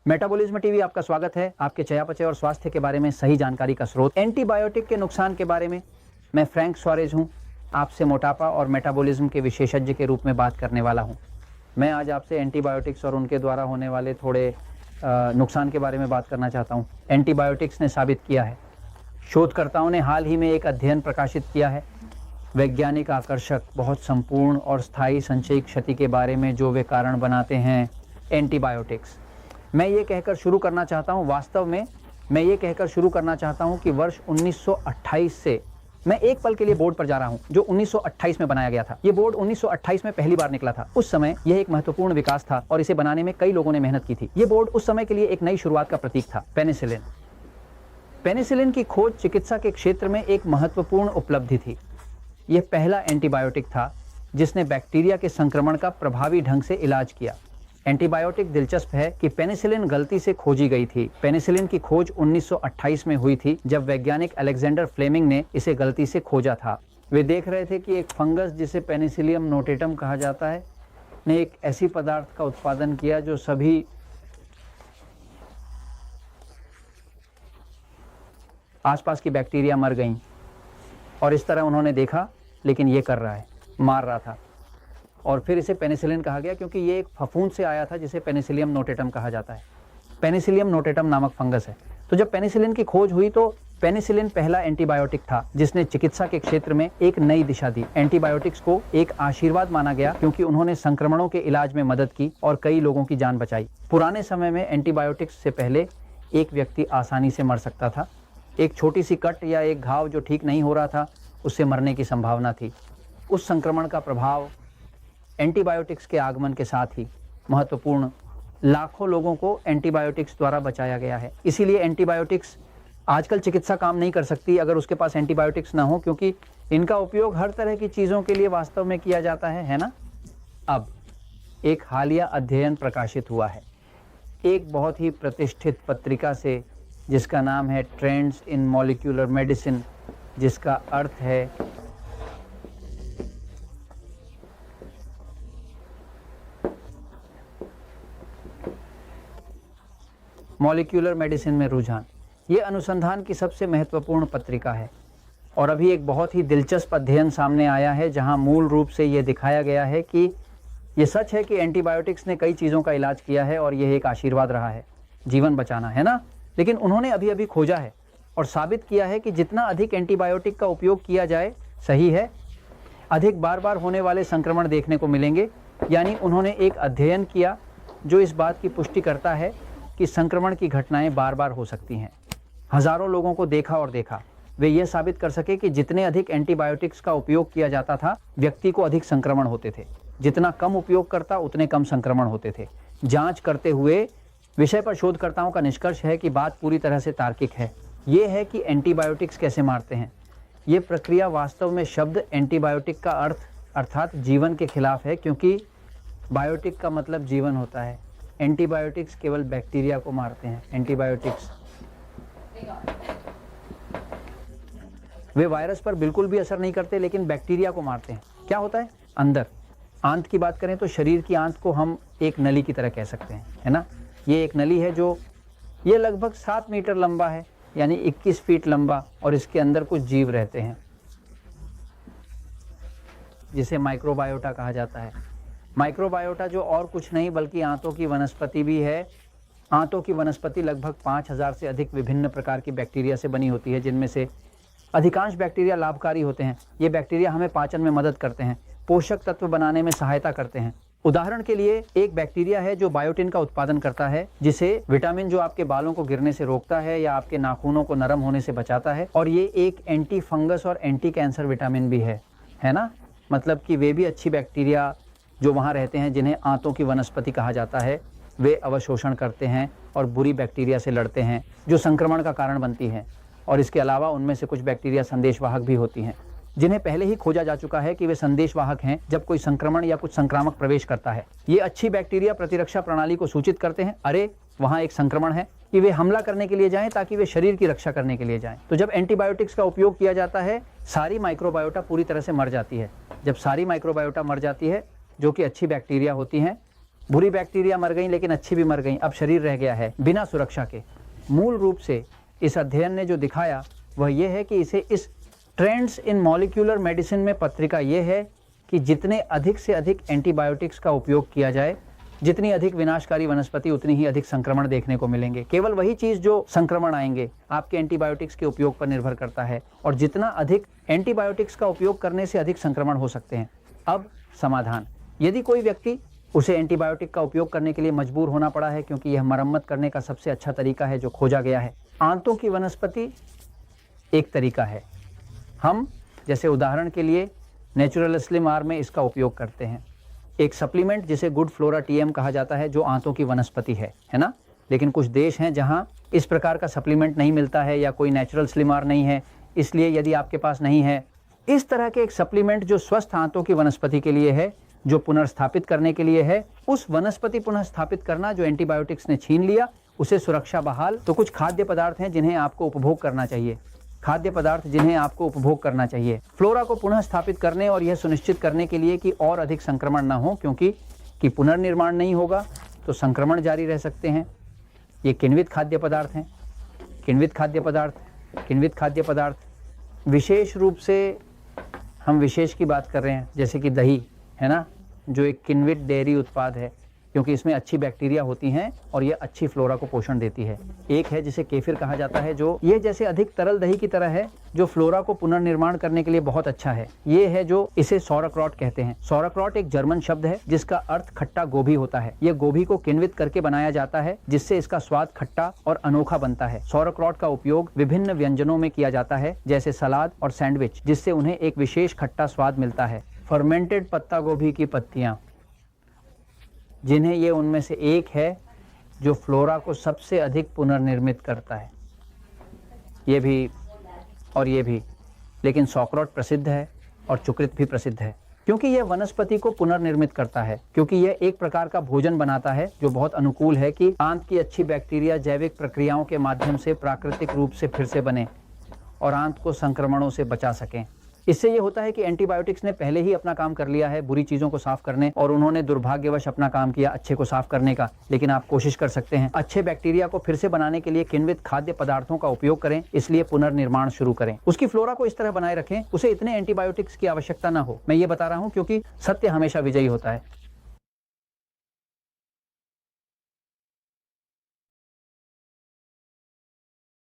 Metabolism TV आपका स्वागत है। आपके चयापचय और स्वास्थ्य के बारे में सही जानकारी का स्रोत। एंटीबायोटिक के नुकसान के बारे में मैं फ्रैंक सुआरेज हूं, आपसे मोटापा और मेटाबॉलिज्म के विशेषज्ञ के रूप में बात करने वाला हूं। मैं आज आपसे एंटीबायोटिक्स और उनके द्वारा होने वाले थोड़े नुकसान के बारे में बात करना चाहता हूं। एंटीबायोटिक्स ने साबित किया है, शोधकर्ताओं ने हाल ही में एक अध्ययन प्रकाशित किया है, वैज्ञानिक आकर्षक, बहुत संपूर्ण और स्थायी संचयी क्षति के बारे में जो वे कारण बनाते हैं एंटीबायोटिक्स। मैं ये कहकर शुरू करना चाहता हूँ, वास्तव में मैं ये कहकर शुरू करना चाहता हूँ कि वर्ष 1928 से मैं एक पल के लिए बोर्ड पर जा रहा हूँ जो 1928 में बनाया गया था। ये बोर्ड 1928 में पहली बार निकला था। उस समय यह एक महत्वपूर्ण विकास था और इसे बनाने में कई लोगों ने मेहनत की थी। ये बोर्ड उस समय के लिए एक नई शुरुआत का प्रतीक था। पेनिसिलिन की खोज चिकित्सा के क्षेत्र में एक महत्वपूर्ण उपलब्धि थी। यह पहला एंटीबायोटिक था जिसने बैक्टीरिया के संक्रमण का प्रभावी ढंग से इलाज किया। एंटीबायोटिक दिलचस्प है कि पेनिसिलिन गलती से खोजी गई थी। पेनिसिलिन की खोज 1928 में हुई थी जब वैज्ञानिक अलेक्जेंडर फ्लेमिंग ने इसे गलती से खोजा था। वे देख रहे थे कि एक फंगस जिसे पेनिसिलियम नोटेटम कहा जाता है ने एक ऐसी पदार्थ का उत्पादन किया जो सभी आसपास की बैक्टीरिया मर गईं, और इस तरह उन्होंने देखा लेकिन ये कर रहा है, मार रहा था, और फिर इसे पेनिसिलिन कहा गया क्योंकि ये एक फफूंद से आया था जिसे पेनिसिलियम नोटेटम कहा जाता है। पेनिसिलियम नोटेटम नामक फंगस है। तो जब पेनिसिलिन की खोज हुई तो पेनिसिलिन पहला एंटीबायोटिक था जिसने चिकित्सा के क्षेत्र में एक नई दिशा दी। एंटीबायोटिक्स को एक आशीर्वाद माना गया क्योंकि उन्होंने संक्रमणों के इलाज में मदद की और कई लोगों की जान बचाई। पुराने समय में एंटीबायोटिक्स से पहले एक व्यक्ति आसानी से मर सकता था। एक छोटी सी कट या एक घाव जो ठीक नहीं हो रहा था, उससे मरने की संभावना थी। उस संक्रमण का प्रभाव एंटीबायोटिक्स के आगमन के साथ ही महत्वपूर्ण, लाखों लोगों को एंटीबायोटिक्स द्वारा बचाया गया है। इसीलिए एंटीबायोटिक्स आजकल चिकित्सा काम नहीं कर सकती अगर उसके पास एंटीबायोटिक्स ना हो, क्योंकि इनका उपयोग हर तरह की चीज़ों के लिए वास्तव में किया जाता है ना। अब एक हालिया अध्ययन प्रकाशित हुआ है एक बहुत ही प्रतिष्ठित पत्रिका से जिसका नाम है ट्रेंड्स इन मॉलिक्यूलर मेडिसिन, जिसका अर्थ है मॉलिक्यूलर मेडिसिन में रुझान। ये अनुसंधान की सबसे महत्वपूर्ण पत्रिका है और अभी एक बहुत ही दिलचस्प अध्ययन सामने आया है जहां मूल रूप से ये दिखाया गया है कि ये सच है कि एंटीबायोटिक्स ने कई चीज़ों का इलाज किया है और यह एक आशीर्वाद रहा है, जीवन बचाना है ना। लेकिन उन्होंने अभी अभी खोजा है और साबित किया है कि जितना अधिक एंटीबायोटिक का उपयोग किया जाए सही है, अधिक बार बार होने वाले संक्रमण देखने को मिलेंगे। यानी उन्होंने एक अध्ययन किया जो इस बात की पुष्टि करता है कि संक्रमण की घटनाएं बार बार हो सकती हैं। हजारों लोगों को देखा और देखा, वे यह साबित कर सके कि जितने अधिक एंटीबायोटिक्स का उपयोग किया जाता था, व्यक्ति को अधिक संक्रमण होते थे। जितना कम उपयोग करता उतने कम संक्रमण होते थे। जांच करते हुए विषय पर शोधकर्ताओं का निष्कर्ष है कि बात पूरी तरह से तार्किक है। ये है कि एंटीबायोटिक्स कैसे मारते हैं। ये प्रक्रिया वास्तव में शब्द एंटीबायोटिक का अर्थ अर्थात जीवन के खिलाफ है, क्योंकि बायोटिक का मतलब जीवन होता है। एंटीबायोटिक्स केवल बैक्टीरिया को मारते हैं। एंटीबायोटिक्स वे वायरस पर बिल्कुल भी असर नहीं करते, लेकिन बैक्टीरिया को मारते हैं। क्या होता है अंदर? आंत की बात करें तो शरीर की आंत को हम एक नली की तरह कह सकते हैं, है ना। ये एक नली है जो ये लगभग 7 मीटर लंबा है, यानी 21 फीट लंबा, और इसके अंदर कुछ जीव रहते हैं जिसे माइक्रोबायोटा कहा जाता है। माइक्रोबायोटा जो और कुछ नहीं बल्कि आंतों की वनस्पति भी है। आंतों की वनस्पति लगभग 5000 से अधिक विभिन्न प्रकार की बैक्टीरिया से बनी होती है, जिनमें से अधिकांश बैक्टीरिया लाभकारी होते हैं। ये बैक्टीरिया हमें पाचन में मदद करते हैं, पोषक तत्व बनाने में सहायता करते हैं। उदाहरण के लिए एक बैक्टीरिया है जो बायोटिन का उत्पादन करता है, जिसे विटामिन जो आपके बालों को गिरने से रोकता है या आपके नाखूनों को नरम होने से बचाता है, और ये एक एंटी फंगस और एंटी कैंसर विटामिन भी है ना। मतलब कि वे भी अच्छी बैक्टीरिया जो वहाँ रहते हैं, जिन्हें आंतों की वनस्पति कहा जाता है, वे अवशोषण करते हैं और बुरी बैक्टीरिया से लड़ते हैं जो संक्रमण का कारण बनती हैं। और इसके अलावा उनमें से कुछ बैक्टीरिया संदेशवाहक भी होती हैं, जिन्हें पहले ही खोजा जा चुका है कि वे संदेशवाहक हैं जब कोई संक्रमण या कुछ संक्रामक प्रवेश करता है। ये अच्छी बैक्टीरिया प्रतिरक्षा प्रणाली को सूचित करते हैं, अरे वहाँ एक संक्रमण है, कि वे हमला करने के लिए जाएं ताकि वे शरीर की रक्षा करने के लिए जाएं। तो जब एंटीबायोटिक्स का उपयोग किया जाता है, सारी माइक्रोबायोटा पूरी तरह से मर जाती है। जब सारी माइक्रोबायोटा मर जाती है, जो कि अच्छी बैक्टीरिया होती हैं, बुरी बैक्टीरिया मर गई लेकिन अच्छी भी मर गई, अब शरीर रह गया है बिना सुरक्षा के। मूल रूप से इस अध्ययन ने जो दिखाया वह यह है कि इसे इस ट्रेंड्स इन मॉलिक्यूलर मेडिसिन में पत्रिका ये है कि जितने अधिक से अधिक एंटीबायोटिक्स का उपयोग किया जाए, जितनी अधिक विनाशकारी वनस्पति उतनी ही अधिक संक्रमण देखने को मिलेंगे। केवल वही चीज़ जो संक्रमण आएंगे आपके एंटीबायोटिक्स के उपयोग पर निर्भर करता है, और जितना अधिक एंटीबायोटिक्स का उपयोग करने से अधिक संक्रमण हो सकते हैं। अब समाधान, यदि कोई व्यक्ति उसे एंटीबायोटिक का उपयोग करने के लिए मजबूर होना पड़ा है, क्योंकि यह मरम्मत करने का सबसे अच्छा तरीका है जो खोजा गया है। आंतों की वनस्पति एक तरीका है, हम जैसे उदाहरण के लिए नेचुरल स्लिम आर में इसका उपयोग करते हैं। एक सप्लीमेंट जिसे गुड फ्लोरा टीएम कहा जाता है जो आंतों की वनस्पति है ना। लेकिन कुछ देश हैं जहां इस प्रकार का सप्लीमेंट नहीं मिलता है या कोई नेचुरल स्लिम आर नहीं है, इसलिए यदि आपके पास नहीं है इस तरह के एक सप्लीमेंट जो स्वस्थ आंतों की वनस्पति के लिए है, जो पुनर्स्थापित करने के लिए है, उस वनस्पति पुनर्स्थापित करना जो एंटीबायोटिक्स ने छीन लिया उसे सुरक्षा बहाल। तो कुछ खाद्य पदार्थ हैं जिन्हें आपको उपभोग करना चाहिए, खाद्य पदार्थ जिन्हें आपको उपभोग करना चाहिए फ्लोरा को पुनः स्थापित करने और यह सुनिश्चित करने के लिए कि और अधिक संक्रमण ना हो, क्योंकि पुनर्निर्माण नहीं होगा तो संक्रमण जारी रह सकते हैं। ये किण्वित खाद्य पदार्थ हैं। किण्वित खाद्य पदार्थ विशेष रूप से हम विशेष की बात कर रहे हैं, जैसे कि दही है ना, जो एक किण्वित डेयरी उत्पाद है, क्योंकि इसमें अच्छी बैक्टीरिया होती हैं और ये अच्छी फ्लोरा को पोषण देती है। एक है जिसे केफिर कहा जाता है, जो ये जैसे अधिक तरल दही की तरह है, जो फ्लोरा को पुनर्निर्माण करने के लिए बहुत अच्छा है। ये है जो इसे सौरक्रॉट कहते हैं। सौरक्रॉट एक जर्मन शब्द है जिसका अर्थ खट्टा गोभी होता है। ये गोभी को किण्वित करके बनाया जाता है जिससे इसका स्वाद खट्टा और अनोखा बनता है। सौरक्रॉट का उपयोग विभिन्न व्यंजनों में किया जाता है, जैसे सलाद और सैंडविच, जिससे उन्हें एक विशेष खट्टा स्वाद मिलता है। फर्मेंटेड पत्ता गोभी की पत्तियां, जिन्हें ये उनमें से एक है जो फ्लोरा को सबसे अधिक पुनर्निर्मित करता है। ये भी और ये भी, लेकिन सौरक्रॉट प्रसिद्ध है और चुकृत भी प्रसिद्ध है, क्योंकि यह वनस्पति को पुनर्निर्मित करता है, क्योंकि यह एक प्रकार का भोजन बनाता है जो बहुत अनुकूल है कि आंत की अच्छी बैक्टीरिया जैविक प्रक्रियाओं के माध्यम से प्राकृतिक रूप से फिर से बने और आंत को संक्रमणों से बचा सकें। इससे ये होता है कि एंटीबायोटिक्स ने पहले ही अपना काम कर लिया है बुरी चीज़ों को साफ करने, और उन्होंने दुर्भाग्यवश अपना काम किया अच्छे को साफ करने का। लेकिन आप कोशिश कर सकते हैं अच्छे बैक्टीरिया को फिर से बनाने के लिए किण्वित खाद्य पदार्थों का उपयोग करें, इसलिए पुनर्निर्माण शुरू करें। उसकी फ्लोरा को इस तरह बनाए रखें उसे इतने एंटीबायोटिक्स की आवश्यकता ना हो। मैं ये बता रहा हूँ क्योंकि सत्य हमेशा विजयी होता है।